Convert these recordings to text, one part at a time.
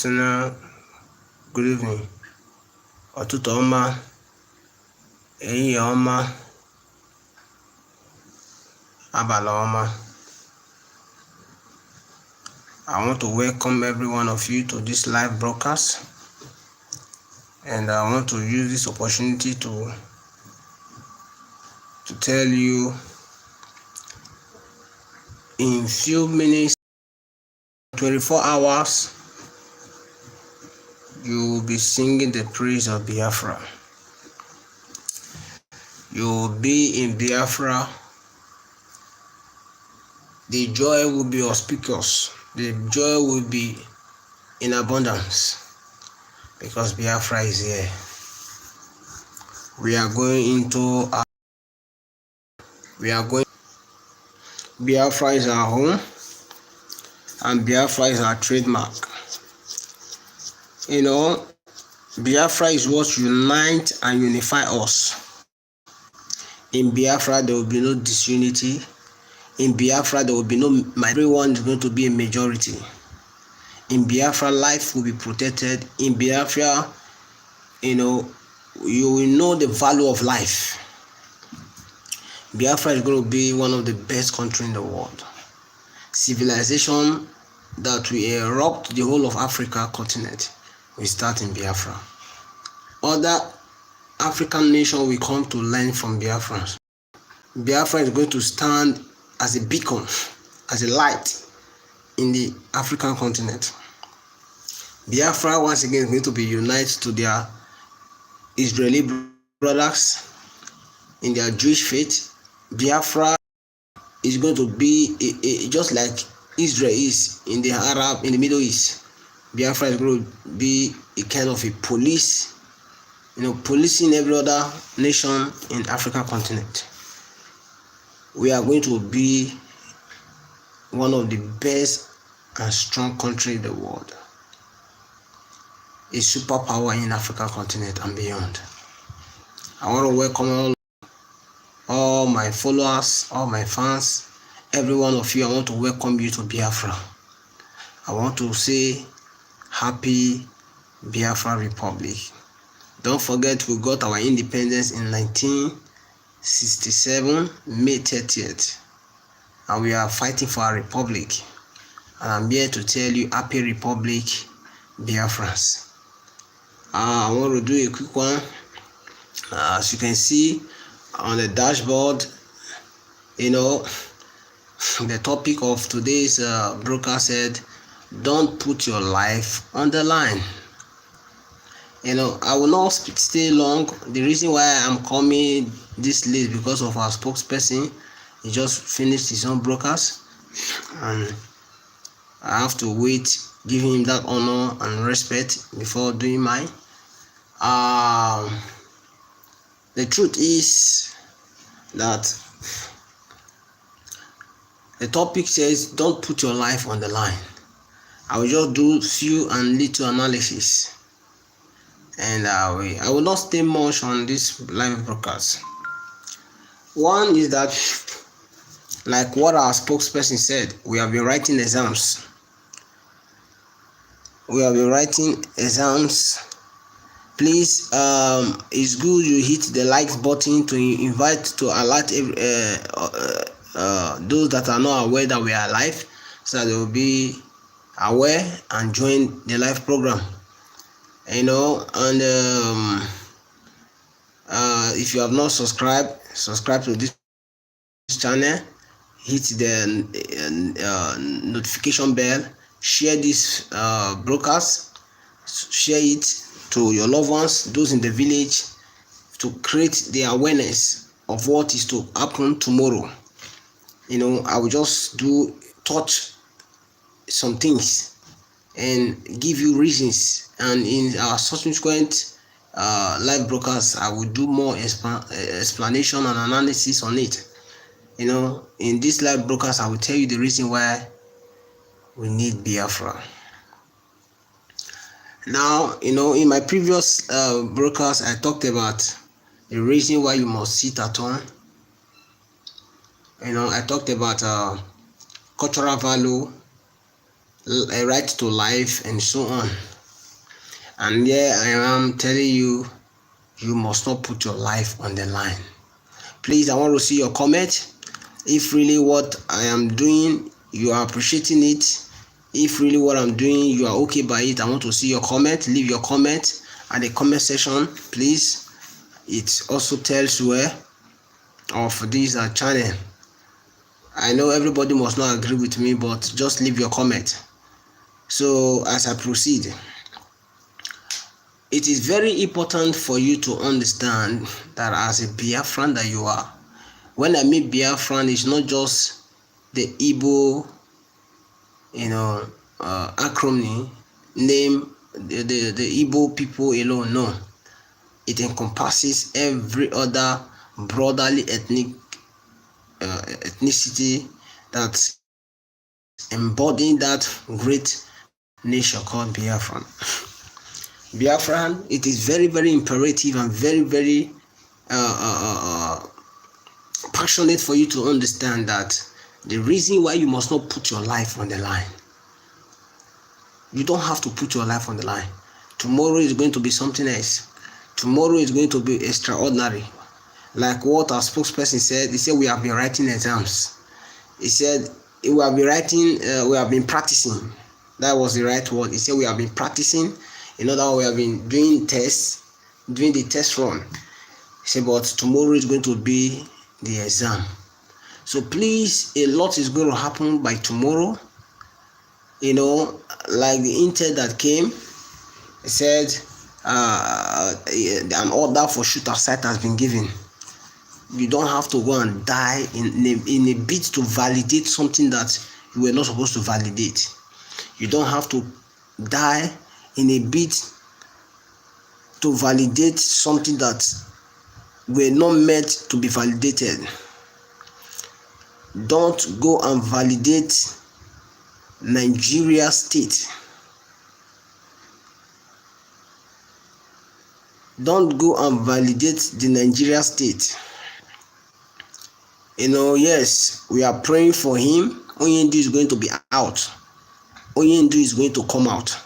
afternoon, good evening, ụtụtụ ọma, ehihie ọma, abalị ọma. I want to welcome every one of you to this live broadcast, and I want to use this opportunity to tell you in few minutes, 24 hours, you will be singing the praise of Biafra. You will be in Biafra. The joy will be auspicious. The joy will be in abundance because Biafra is here. We are going into Biafra is our home, and Biafra is our trademark. You know, Biafra is what unites and unifies us. In Biafra, there will be no disunity. In Biafra, there will be no, everyone is going to be a majority. In Biafra, life will be protected. In Biafra, you will know the value of life. Biafra is going to be one of the best countries in the world. Civilization that will erupt the whole of Africa continent will start in Biafra. Other African nations will come to learn from Biafrans. Biafra is going to stand as a beacon, as a light in the African continent. Biafra once again is going to be united to their Israeli brothers in their Jewish faith. Biafra is going to be just like Israel is in the Middle East. Biafra is going to be a kind of a police, policing every other nation in the African continent. We are going to be one of the best and strong countries in the world, a superpower in the African continent and beyond. I want to welcome all my followers, all my fans, every one of you. I want to welcome you to Biafra. I want to say happy Biafra Republic. Don't forget, we got our independence in 1967, May 30th, and we are fighting for our republic. And I'm here to tell you, happy Republic, Biafrans. I want to do a quick one. As you can see on the dashboard, the topic of today's broadcast said, don't put your life on the line. I will not stay long. The reason why I'm coming this late because of our spokesperson. He just finished his own broadcast, and I have to wait, give him that honor and respect before doing mine. The truth is that the topic says, don't put your life on the line. I will just do few and little analysis, and I will not stay much on this live broadcast. One is that, like what our spokesperson said, we have been writing exams. Please, it's good you hit the likes button to invite, to alert those that are not aware that we are live, so that they will be aware and join the live program. And if you have not subscribe to this channel, hit the notification bell, share this broadcast, share it to your loved ones, those in the village, to create the awareness of what is to happen tomorrow. I will just touch some things and give you reasons, and in our subsequent live broadcast I will do more explanation and analysis on it. In this live broadcast I will tell you the reason why we need Biafra. Now, in my previous broadcast I talked about the reason why you must sit at home. I talked about cultural value, a right to life, and so on. And here I am telling you, you must not put your life on the line. Please, I want to see your comment. If really what I am doing, you are appreciating it. If really what I'm doing, you are okay by it, I want to see your comment. Leave your comment at the comment section, please. It also tells where of this channel. I know everybody must not agree with me, but just leave your comment. So as I proceed, it is very important for you to understand that as a Biafran that you are. When I mean Biafran, it's not just the Igbo, acronym name, the Igbo people alone. No, it encompasses every other brotherly ethnicity that embodying that great nation called Biafran. Biafran, it is very, very imperative and very, very passionate for you to understand that the reason why you must not put your life on the line. You don't have to put your life on the line. Tomorrow is going to be something else. Tomorrow is going to be extraordinary. Like what our spokesperson said, he said we have been writing exams. He said we have been practicing. That was the right word. He said we have been practicing. In other words, we have been doing the test run. He said, but tomorrow is going to be the exam. So please, a lot is going to happen by tomorrow. Like the intel that came, it said an order for shooter sight has been given. You don't have to go and die in a bid to validate something that you were not supposed to validate. You don't have to die in a bid to validate something that were not meant to be validated. Don't go and validate Nigeria state. Don't go and validate the Nigeria state. Yes, we are praying for him. Oyendu is going to be out. Oyendu is going to come out.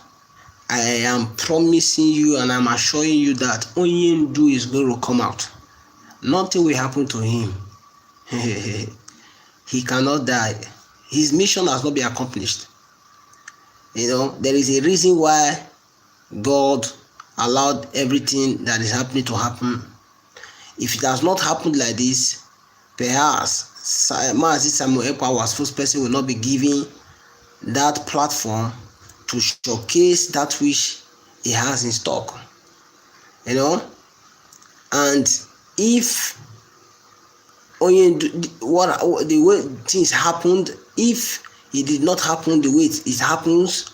I am promising you and I'm assuring you that Oyendu is going to come out. Nothing will happen to him. He cannot die. His mission has not been accomplished. There is a reason why God allowed everything that is happening to happen. If it has not happened like this, perhaps Mazi Samuel Ekpa, our spokesperson, will not be giving that platform to showcase that which he has in stock. And if the way things happened, if it did not happen the way it happens,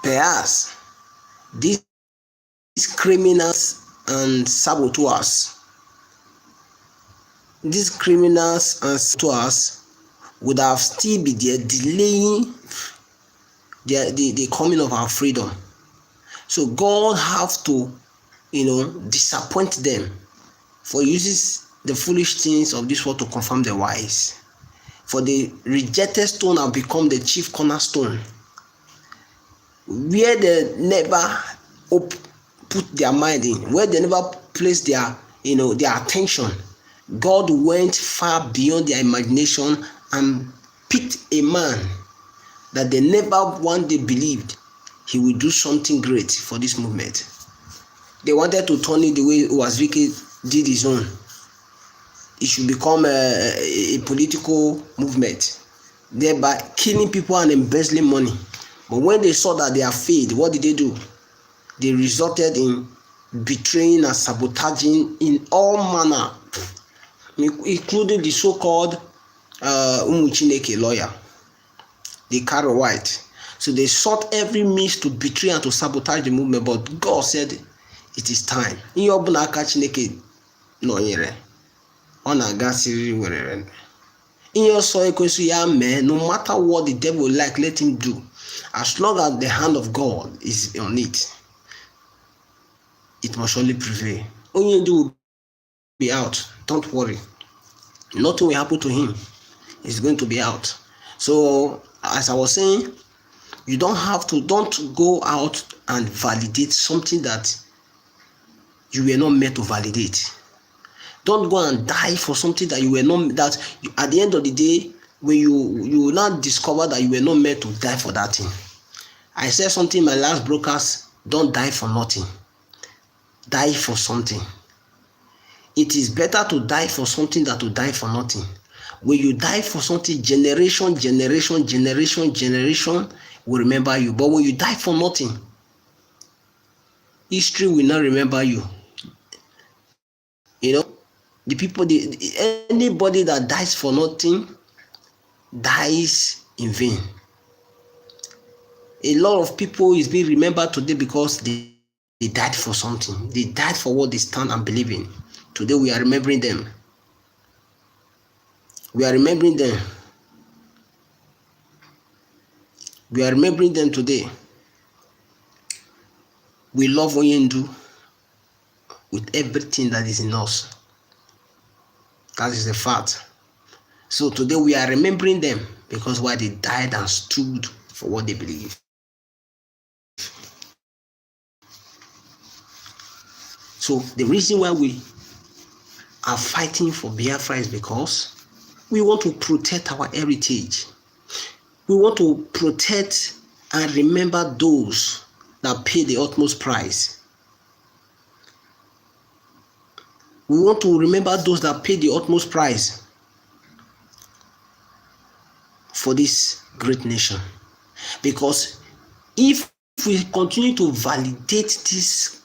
perhaps these criminals and saboteurs would have still been there delaying the coming of our freedom. So God have to disappoint them for uses the foolish things of this world to confirm the wise. For the rejected stone have become the chief cornerstone, where they never put their mind in, where they never place their attention. God went far beyond their imagination and picked a man that they never one day believed he would do something great for this movement. They wanted to turn it the way Wazwiki did his own. It should become a political movement, thereby killing people and embezzling money. But when they saw that they are failed, what did they do? They resorted in betraying and sabotaging in all manner, including the so-called Chineke lawyer, the Caro White. So they sought every means to betray and to sabotage the movement, but God said it is time. No matter what the devil like, let him do. As long as the hand of God is on it, it must surely prevail. Onyendu will be out. Don't worry. Nothing will happen to him. He's going to be out. So, as I was saying, You don't go out and validate something that you were not meant to validate. Don't go and die for something that you were not, that you, at the end of the day, when you will now discover that you were not meant to die for that thing. I said something in my last broadcast: don't die for nothing. Die for something. It is better to die for something than to die for nothing. When you die for something, generation will remember you. But when you die for nothing, history will not remember you. You know, the people, anybody that dies for nothing dies in vain. A lot of people is being remembered today because they died for something. They died for what they stand and believe in. Today we are remembering them. We are remembering them. We are remembering them today. We love Onyendu with everything that is in us. That is the fact. So today we are remembering them because why they died and stood for what they believe. So the reason why we are fighting for Biafra is because we want to protect our heritage. We want to protect and remember those that pay the utmost price. We want to remember those that pay the utmost price for this great nation. Because if we continue to validate this,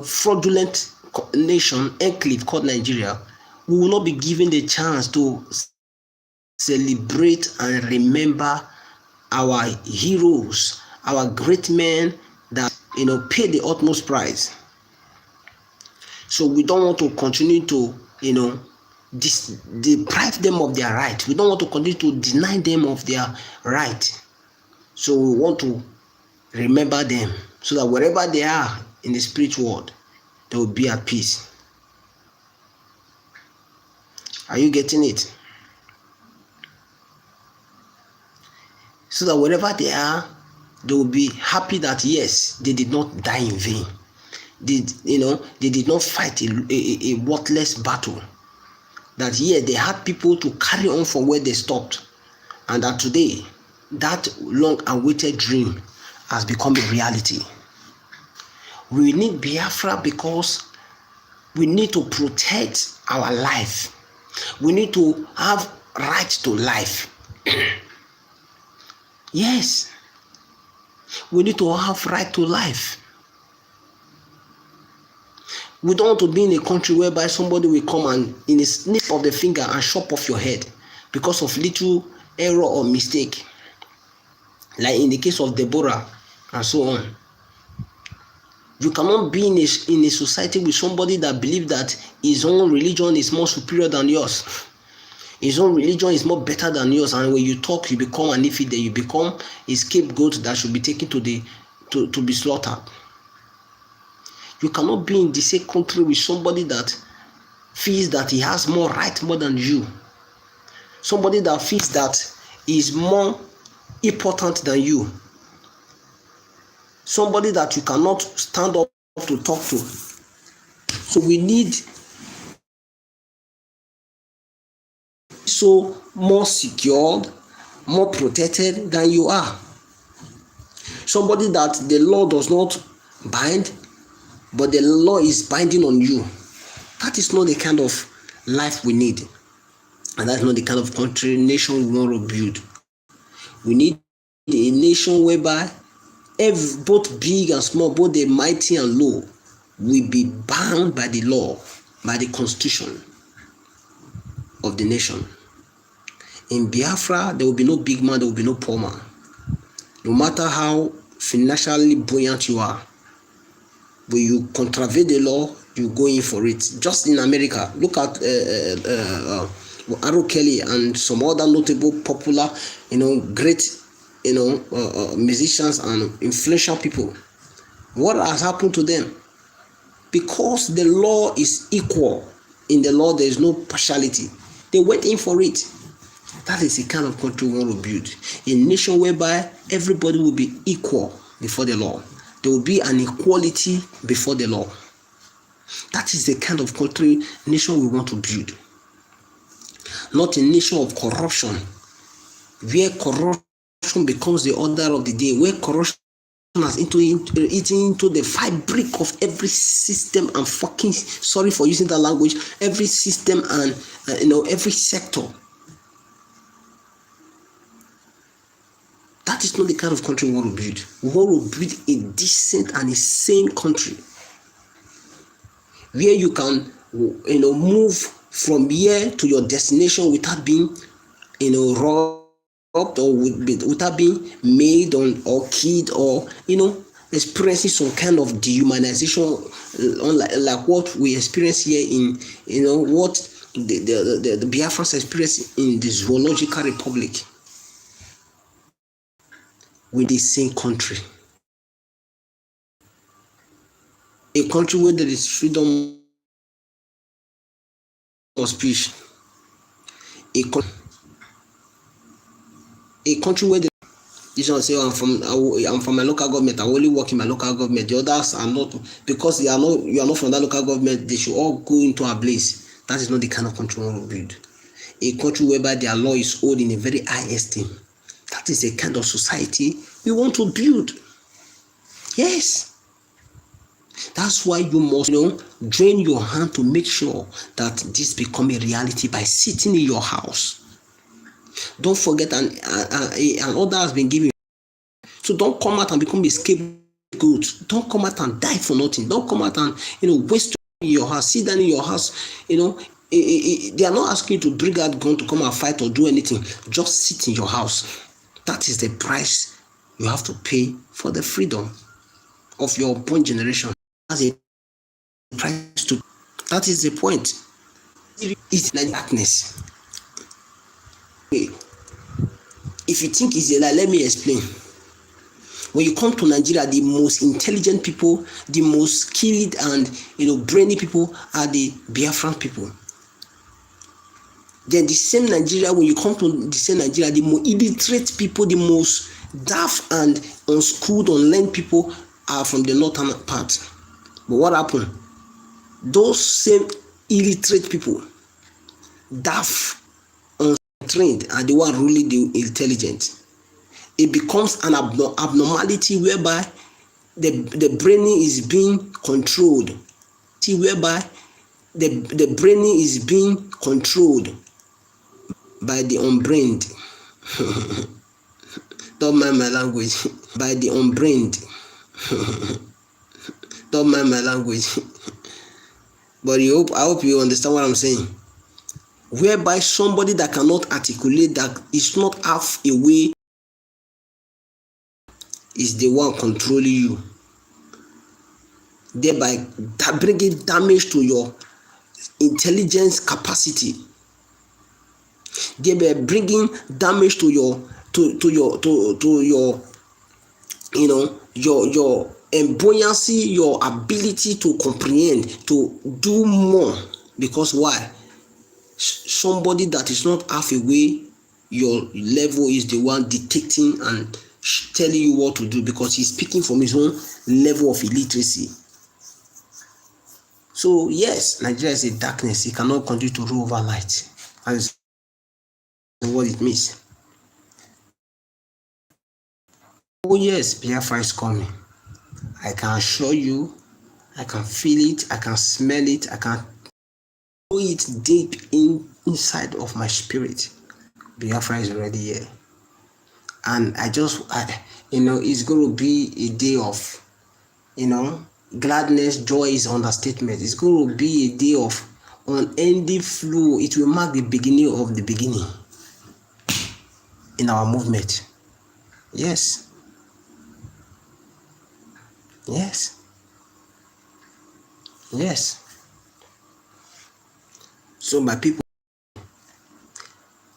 fraudulent nation, enclave called Nigeria, we will not be given the chance to celebrate and remember our heroes, our great men that paid the utmost price. So we don't want to continue to deprive them of their right. We don't want to continue to deny them of their right. So we want to remember them so that wherever they are in the spiritual world, they will be at peace. Are you getting it? So that wherever they are, they will be happy that yes, they did not die in vain. They did not fight a worthless battle. That they had people to carry on from where they stopped. And that today, that long-awaited dream has become a reality. We need Biafra because we need to protect our life. We need to have right to life. Yes, we need to have right to life. We don't want to be in a country whereby somebody will come and in a snip of the finger and chop off your head because of little error or mistake, like in the case of Deborah and so on. You cannot be in a society with somebody that believes that his own religion is more superior than yours. His own religion is more better than yours, and when you talk, you become an infidel. You become a scapegoat that should be taken to be slaughtered. You cannot be in the same country with somebody that feels that he has more right more than you. Somebody that feels that he is more important than you. Somebody that you cannot stand up to talk to. So we need so more secured, more protected than you are. Somebody that the law does not bind, but the law is binding on you. That is not the kind of life we need. And that's not the kind of country, nation we want to build. We need a nation whereby both big and small, both the mighty and low, will be bound by the law, by the constitution of the nation. In Biafra, there will be no big man, there will be no poor man. No matter how financially buoyant you are, when you contravene the law, you go in for it. Just in America, look at Aro Kelly and some other notable, popular, great, musicians and influential people. What has happened to them? Because the law is equal. In the law, there is no partiality. They went in for it. That is the kind of country we want to build. A nation whereby everybody will be equal before the law. There will be an equality before the law. That is the kind of country, nation we want to build. Not a nation of corruption, where corruption becomes the order of the day, where corruption has eaten into the fabric of every system and fucking, sorry for using that language, every system and every sector. That is not the kind of country we want to build. We want to build a decent and a sane country where you can move from here to your destination without being robbed or without being made or killed or experiencing some kind of dehumanization, like what we experience here in what the Biafrans experience in the Zoological Republic. With the same country, a country where there is freedom of speech, a country where you should say, I'm from my local government, I only work in my local government, the others are not, because you are not from that local government, they should all go into a place. That is not the kind of country we want to build. A country whereby their law is held in a very high esteem. That is the kind of society we want to build. Yes. That's why you must drain your hand to make sure that this become a reality by sitting in your house. Don't forget an order has been given. So don't come out and become a scapegoat. Don't come out and die for nothing. Don't come out and waste your house. Sit down in your house. They are not asking you to bring out gun to come and fight or do anything. Just sit in your house. That is the price you have to pay for the freedom of your born generation. That's a price to. That is the point. It's like darkness. If you think it's a lie, let me explain. When you come to Nigeria, the most intelligent people, the most skilled and brainy people are the Biafran people. Then the same Nigeria, when you come to the same Nigeria, the more illiterate people, the most daft and unschooled, unlearned people are from the northern part. But what happened? Those same illiterate people, daft, untrained, are the one ruling the intelligent. It becomes an abnormality whereby the brain is being controlled. Whereby the brain is being controlled by the unbrained. Don't mind my language. By the unbrained. Don't mind my language. But I hope you understand what I'm saying. Whereby somebody that cannot articulate, that is not half away, is the one controlling you, thereby bringing damage to your intelligence capacity, thereby bringing damage to your your buoyancy, your ability to comprehend, to do more. Because why? Somebody that is not half away your level is the one dictating and telling you what to do, because he's speaking from his own level of illiteracy. So yes, Nigeria is a darkness. It cannot continue to rule over light. That is what it means. Oh yes, Biafra is coming. I can assure you, I can feel it, I can smell it, I can know it deep inside of my spirit. Biafra is already here. And it's going to be a day of, gladness. Joy is understatement. It's going to be a day of unending flow. It will mark the beginning of the beginning in our movement. Yes. So my people,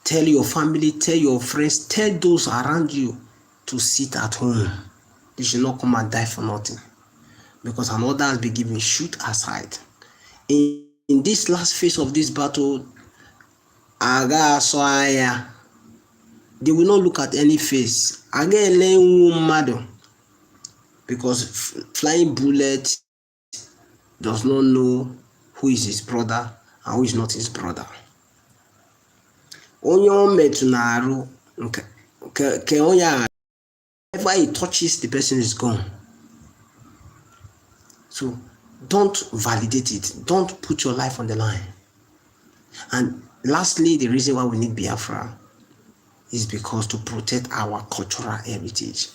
tell your family, tell your friends, tell those around you to sit at home. They should not come and die for nothing. Because an order has been given, shoot aside. In this last phase of this battle, Aga Soaya, they will not look at any face. Again, mad because flying bullet does not know who is his brother and who is not his brother. Onye o metu na arụ nke onye a, whenever he touches, the person is gone. So don't validate it. Don't put your life on the line. And lastly, the reason why we need Biafra is because to protect our cultural heritage.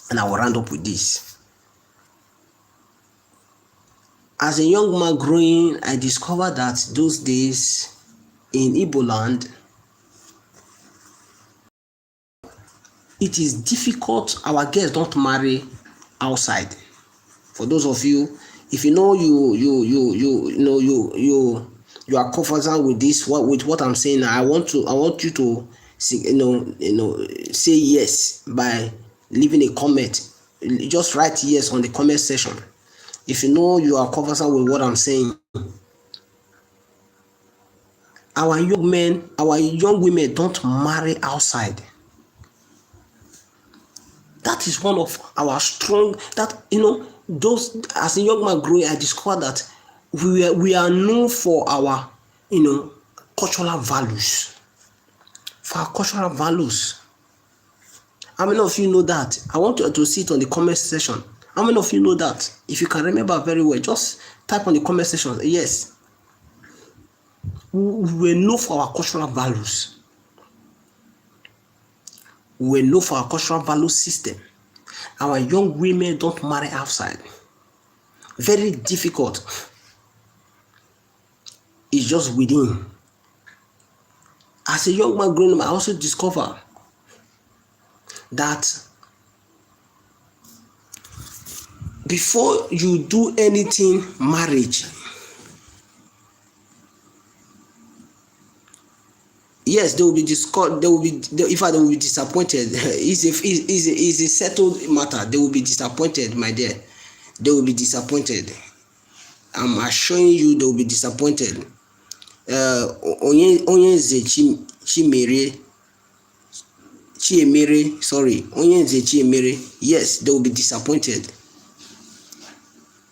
And I will round up with this. As a young man growing, I discovered that those days in Igbo land, it is difficult. Our girls don't marry outside. For those of you, if you know you are comfortable with this, with what I'm saying, I want you to say yes by leaving a comment. Just write yes on the comment section if you know you are comfortable with what I'm saying. Our young men, our young women don't marry outside. That is one of our strong, those, as a young man growing, I discovered that we are known for our, cultural values. For our cultural values. How many of you know that? I want you to see it on the comment section. How many of you know that? If you can remember very well, just type on the comment section, yes. We know for our cultural values. We know for our cultural value system. Our young women don't marry outside. Very difficult. It's just within. As a young man growing up, I also discovered that before you do anything marriage, yes, they will be discussed. They will be disappointed. It's a settled matter. They will be disappointed, my dear. They will be disappointed. I'm assuring you, they will be disappointed. Onyenze Chiemere. Yes, they will be disappointed.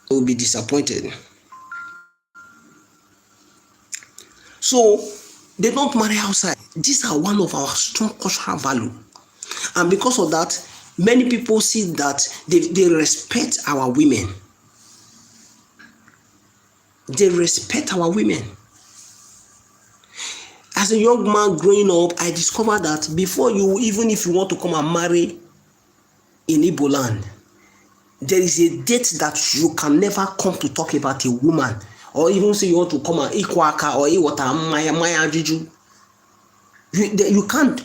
They will be disappointed. So they don't marry outside. These are one of our strong cultural value. And because of that, many people see that they respect our women. They respect our women. As a young man growing up, I discovered that before you, even if you want to come and marry in Igbo land, there is a date that you can never come to talk about a woman, or even say you want to come and Ikwaka or Iwata Maya Juju. You can't.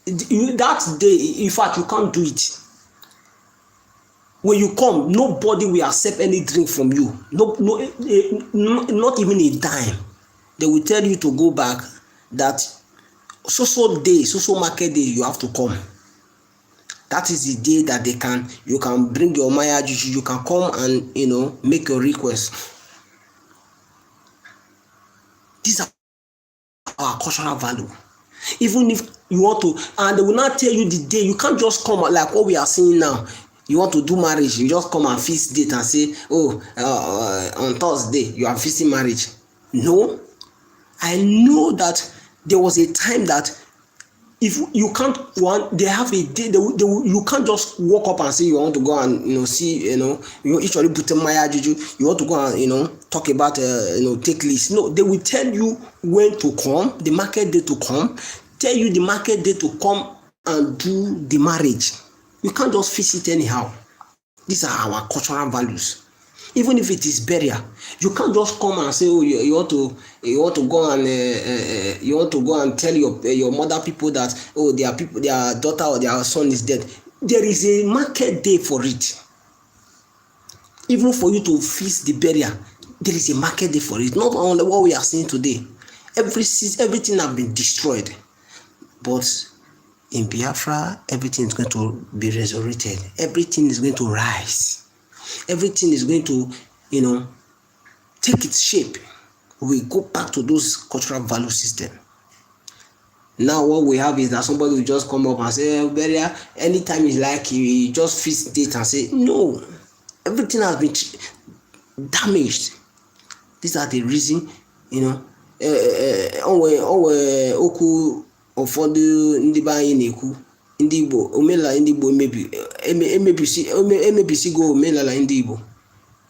That day, in fact, you can't do it. When you come, nobody will accept any drink from you. No, not even a dime. They will tell you to go back. That so day, so market day, you have to come. That is the day that you can bring your Maya Juju. You can come and make your request. These are our cultural value. Even if you want to, and they will not tell you the day. You can't just come like what we are seeing now. You want to do marriage, you just come and fix date and say, on Thursday you are fixing marriage. No, I know that there was a time that if you can't they have a day. You can't just walk up and say you want to go and see you actually put a Maya Juju. You want to go and talk about take list. No, they will tell you when to come, the market day to come, tell you the market day to come and do the marriage. You can't just fix it anyhow. These are our cultural values. Even if it is burial, you can't just come and say, you want to go and tell your mother people that their daughter or their son is dead. There is a market day for it. Even for you to fix the burial, there is a market day for it. Not only what we are seeing today. Everything has been destroyed, but in Biafra, everything is going to be resurrected. Everything is going to rise. Everything is going to, take its shape. We go back to those cultural value system. Now what we have is that somebody will just come up and say, burial, anytime it's like he just fix date and say, no, everything has been damaged. These are the reason, you know. Onwe okwu ụfọdụ ndị be anyị na-ekwu, ndị Igbo, omenala ndị Igbo emebisigo omenala ndị Igbo.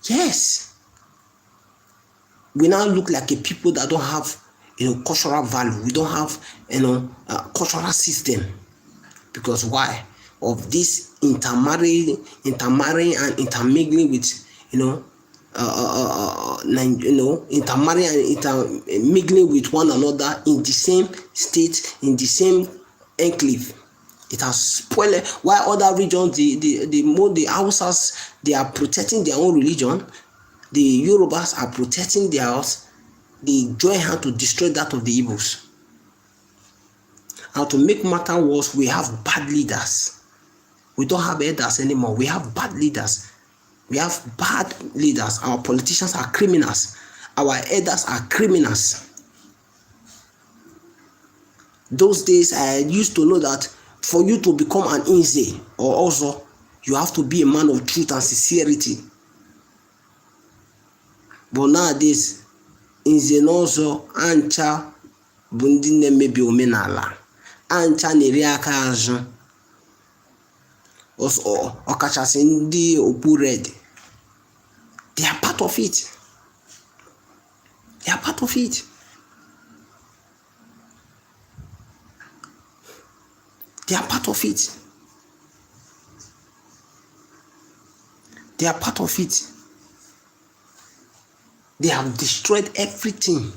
Yes, we now look like a people that don't have, cultural value. We don't have, cultural system. Because why? Of this intermarrying and intermingling with, intermarrying and intermingling with one another in the same state, in the same enclave. It has spoiled. While other regions, the Hausas, they are protecting their own religion. The Yorubas are protecting theirs. They join hands to destroy that of the Igbos. And to make matter worse, we have bad leaders. We don't have elders anymore. We have bad leaders. We have bad leaders. Our politicians are criminals. Our elders are criminals. Those days, I used to know that for you to become an Inze or also, you have to be a man of truth and sincerity. But nowadays, Inze n'ọzọ ancha bụ ndị na-emebi omenala, ancha na-eri aka azụ, ọkachasị ndị okpu red. They are part of it. They are part of it. They are part of it. They are part of it. They have destroyed everything.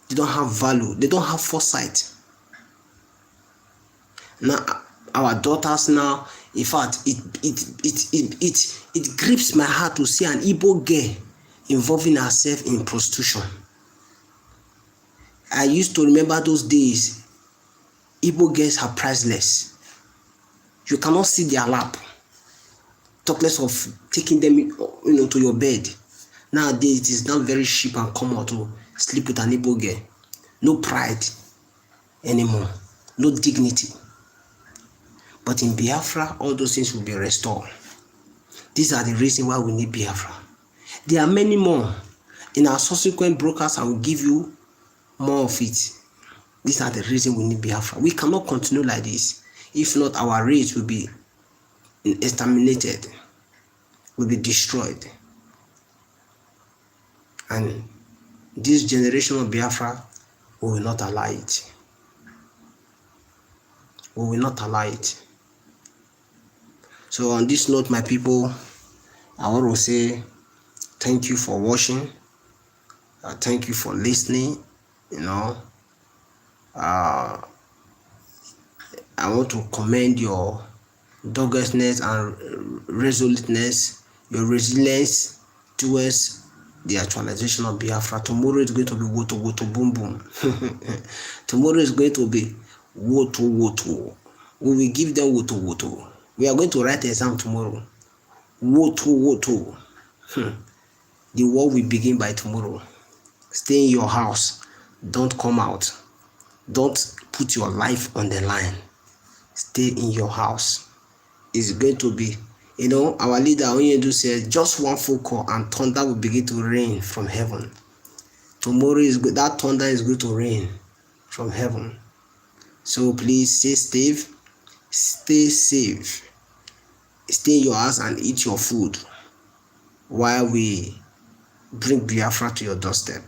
They don't have value. They don't have foresight. Now, our daughters now, in fact, it grips my heart to see an Igbo girl involving herself in prostitution. I used to remember those days. Igbo girls are priceless. You cannot see their lap. Talk less of taking them, to your bed. Nowadays, it is not very cheap and common to sleep with an Igbo girl. No pride anymore. No dignity. But in Biafra, all those things will be restored. These are the reasons why we need Biafra. There are many more. In our subsequent broadcasts, I will give you more of it. These are the reasons we need Biafra. We cannot continue like this. If not, our race will be exterminated, will be destroyed. And this generation of Biafra, we will not allow it. We will not allow it. So on this note, my people, I want to say thank you for watching. Thank you for listening. I want to commend your doggedness and resoluteness, your resilience towards the actualization of Biafra. Tomorrow is going to be woto woto boom boom. Tomorrow is going to be woto woto. We will give them woto woto. We are going to write the exam tomorrow. Woto woto. The war will begin by tomorrow. Stay in your house. Don't come out. Don't put your life on the line. Stay in your house. It's going to be, our leader Onyedu said, just one phone call and thunder will begin to rain from heaven. Tomorrow is good. That thunder is going to rain from heaven. So please stay safe. Stay safe. Stay in your house and eat your food while we bring Biafra to your doorstep.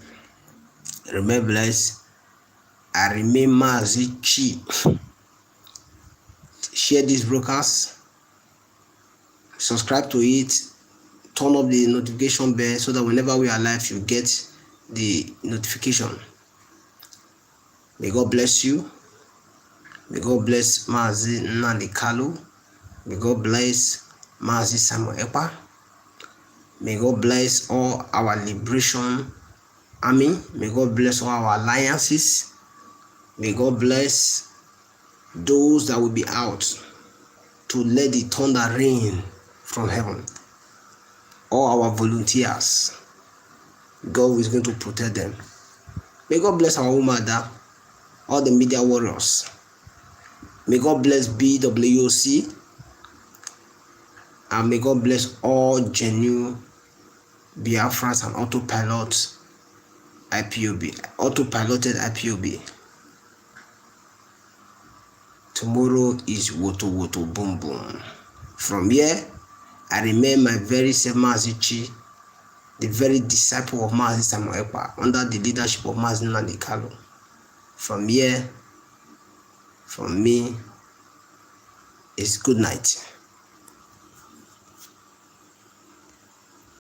Remember, bless. I remain Mazi. Share this broadcast. Subscribe to it. Turn up the notification bell so that whenever we are live, you get the notification. May God bless you. May God bless Mazi Nnamdi Kalu. May God bless Mazi Samuel Ekpa. May God bless all our liberation army. May God bless all our alliances. May God bless those that will be out to let the thunder rain from heaven. All our volunteers, God is going to protect them. May God bless our woman. all the media warriors. May God bless BWOC, and may God bless all genuine Biafrans and autopiloted IPOB. Tomorrow is woto woto boom boom. From here, I remain my very self Mazi, the very disciple of Mazi Samuel Ekpa, under the leadership of Mazi Nnamdi Kanu. From here, from me, it's good night.